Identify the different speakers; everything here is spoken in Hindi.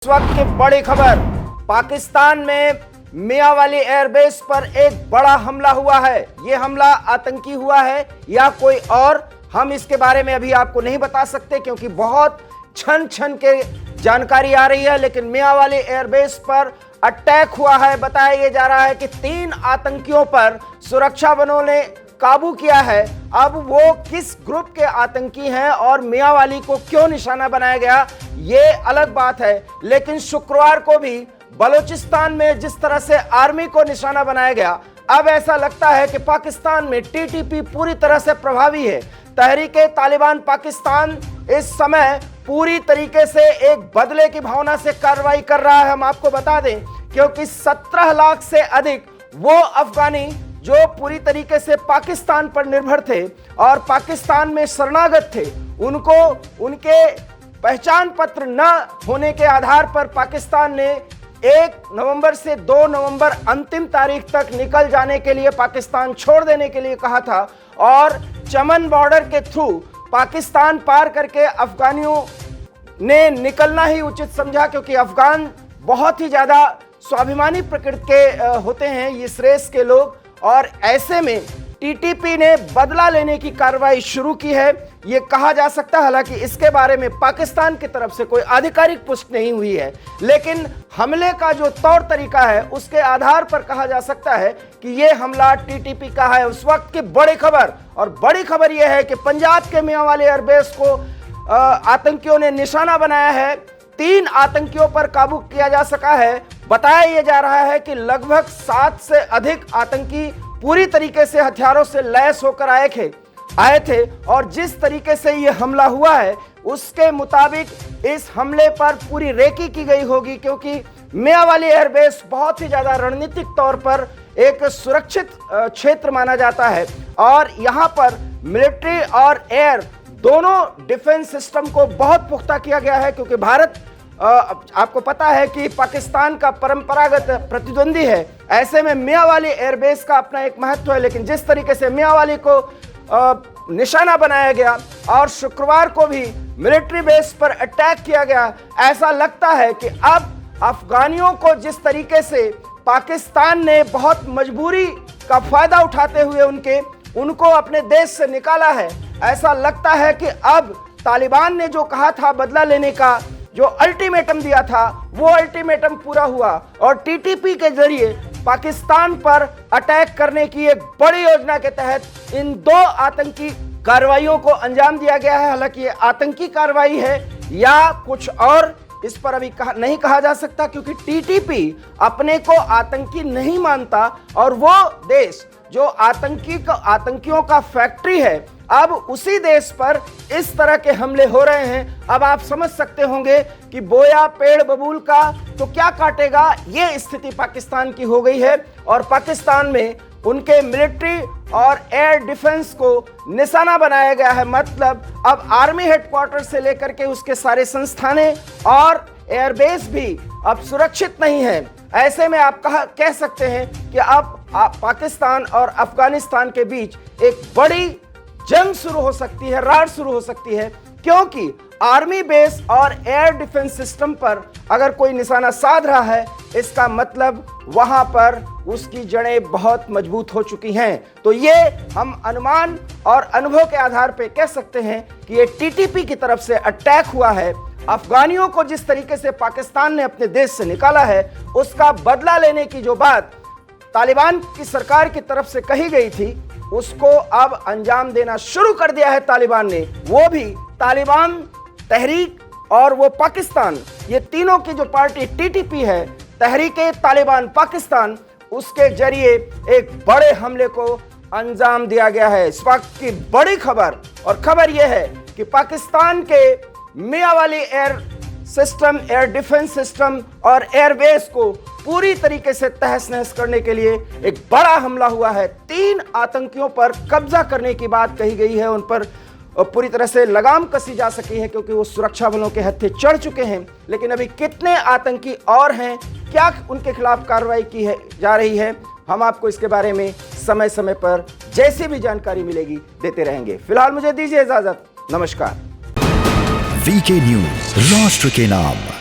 Speaker 1: इस वक्त की बड़ी खबर, पाकिस्तान में मियांवाली एयरबेस पर एक बड़ा हमला हुआ है। यह हमला आतंकी हुआ है या कोई और, हम इसके बारे में अभी आपको नहीं बता सकते क्योंकि बहुत छन छन के जानकारी आ रही है। लेकिन मियांवाली एयरबेस पर अटैक हुआ है। बताया जा रहा है कि 3 आतंकियों पर सुरक्षा बलों ने काबू किया है। अब वो किस ग्रुप के आतंकी हैं और मियांवाली को क्यों निशाना बनाया गया, ये अलग बात है। लेकिन शुक्रवार को भी बलूचिस्तान में जिस तरह से आर्मी को निशाना बनाया गया, अब ऐसा लगता है कि पाकिस्तान में टीटीपी पूरी तरह से प्रभावी है। तहरीके तालिबान पाकिस्तान इस समय पूरी तरीके से एक बदले की भावना से कार्रवाई कर रहा है। हम आपको बता दें क्योंकि 17 लाख से अधिक वो अफगानी जो पूरी तरीके से पाकिस्तान पर निर्भर थे और पाकिस्तान में शरणागत थे, उनको उनके पहचान पत्र न होने के आधार पर पाकिस्तान ने 1 नवंबर से 2 नवंबर अंतिम तारीख तक निकल जाने के लिए, पाकिस्तान छोड़ देने के लिए कहा था। और चमन बॉर्डर के थ्रू पाकिस्तान पार करके अफगानियों ने निकलना ही उचित समझा क्योंकि अफगान बहुत ही ज्यादा स्वाभिमानी प्रकृति के होते हैं इस रेस के लोग। और ऐसे में टीटीपी ने बदला लेने की कार्रवाई शुरू की है, ये कहा जा सकता है। हालांकि इसके बारे में पाकिस्तान की तरफ से कोई आधिकारिक पुष्टि नहीं हुई है, लेकिन हमले का जो तौर तरीका है उसके आधार पर कहा जा सकता है कि ये हमला टीटीपी का है। उस वक्त की बड़ी खबर, और बड़ी खबर यह है कि पंजाब के मियांवाली एयरबेस को आतंकियों ने निशाना बनाया है। 3 आतंकियों पर काबू किया जा सका है। बताया यह जा रहा है कि लगभग 7 से अधिक आतंकी पूरी तरीके से हथियारों से लैस होकर आए थे और जिस तरीके से यह हमला हुआ है उसके मुताबिक इस हमले पर पूरी रेकी की गई होगी क्योंकि मियांवाली एयरबेस बहुत ही ज्यादा रणनीतिक तौर पर एक सुरक्षित क्षेत्र माना जाता है और यहां पर मिलिट्री और एयर दोनों डिफेंस सिस्टम को बहुत पुख्ता किया गया है क्योंकि भारत आपको पता है कि पाकिस्तान का परंपरागत प्रतिद्वंदी है। ऐसे में मियांवाली एयरबेस का अपना एक महत्व है, लेकिन जिस तरीके से मियांवाली को निशाना बनाया गया और शुक्रवार को भी मिलिट्री बेस पर अटैक किया गया, ऐसा लगता है कि अब अफगानियों को जिस तरीके से पाकिस्तान ने बहुत मजबूरी का फायदा उठाते हुए उनको अपने देश से निकाला है, ऐसा लगता है कि अब तालिबान ने जो कहा था बदला लेने का, जो अल्टीमेटम दिया था, वो अल्टीमेटम पूरा हुआ और टीटीपी के जरिए पाकिस्तान पर अटैक करने की एक बड़ी योजना के तहत इन 2 आतंकी कार्रवाइयों को अंजाम दिया गया है। हालांकि ये आतंकी कार्रवाई है या कुछ और, इस पर अभी नहीं कहा जा सकता क्योंकि टीटीपी अपने को आतंकी नहीं मानता और वो देश जो आतंकियों का फैक्ट्री है, अब उसी देश पर इस तरह के हमले हो रहे हैं। अब आप समझ सकते होंगे कि बोया पेड़ बबूल का तो क्या काटेगा, ये स्थिति पाकिस्तान की हो गई है और पाकिस्तान में उनके मिलिट्री और एयर डिफेंस को निशाना बनाया गया है। मतलब अब आर्मी हेडक्वार्टर से लेकर के उसके सारे संस्थानें और एयरबेस भी अब सुरक्षित नहीं है। ऐसे में आप कह सकते हैं कि अब पाकिस्तान और अफगानिस्तान के बीच एक बड़ी जंग शुरू हो सकती है, रार शुरू हो सकती है क्योंकि आर्मी बेस और एयर डिफेंस सिस्टम पर अगर कोई निशाना साध रहा है, इसका मतलब वहां पर उसकी जड़ें बहुत मजबूत हो चुकी हैं। तो ये हम अनुमान और अनुभव के आधार पर कह सकते हैं कि ये टीटीपी की तरफ से अटैक हुआ है। अफगानियों को जिस तरीके से पाकिस्तान ने अपने देश से निकाला है, उसका बदला लेने की जो बात तालिबान की सरकार की तरफ से कही गई थी, उसको अब अंजाम देना शुरू कर दिया है तालिबान ने। वो भी तालिबान, तहरीक और वो पाकिस्तान, ये तीनों की जो पार्टी टीटीपी है, तहरीके तालिबान पाकिस्तान, उसके जरिए एक बड़े हमले को अंजाम दिया गया है। इस वक्त की बड़ी खबर, और खबर यह है कि पाकिस्तान के Mianwali air system, air defence system और एयरबेस को पूरी तरीके से तहस नहस करने के लिए एक बड़ा हमला हुआ है। 3 आतंकियों पर कब्जा करने की बात कही गई है, उन पर पूरी तरह से लगाम कसी जा सकी है क्योंकि वो सुरक्षा बलों के हत्थे चढ़ चुके हैं। लेकिन अभी कितने आतंकी और हैं, क्या उनके खिलाफ कार्रवाई की जा रही है, हम आपको इसके बारे में समय समय पर जैसी भी जानकारी मिलेगी देते रहेंगे। फिलहाल मुझे दीजिए इजाजत, नमस्कार।
Speaker 2: वीके न्यूज, राष्ट्र के नाम।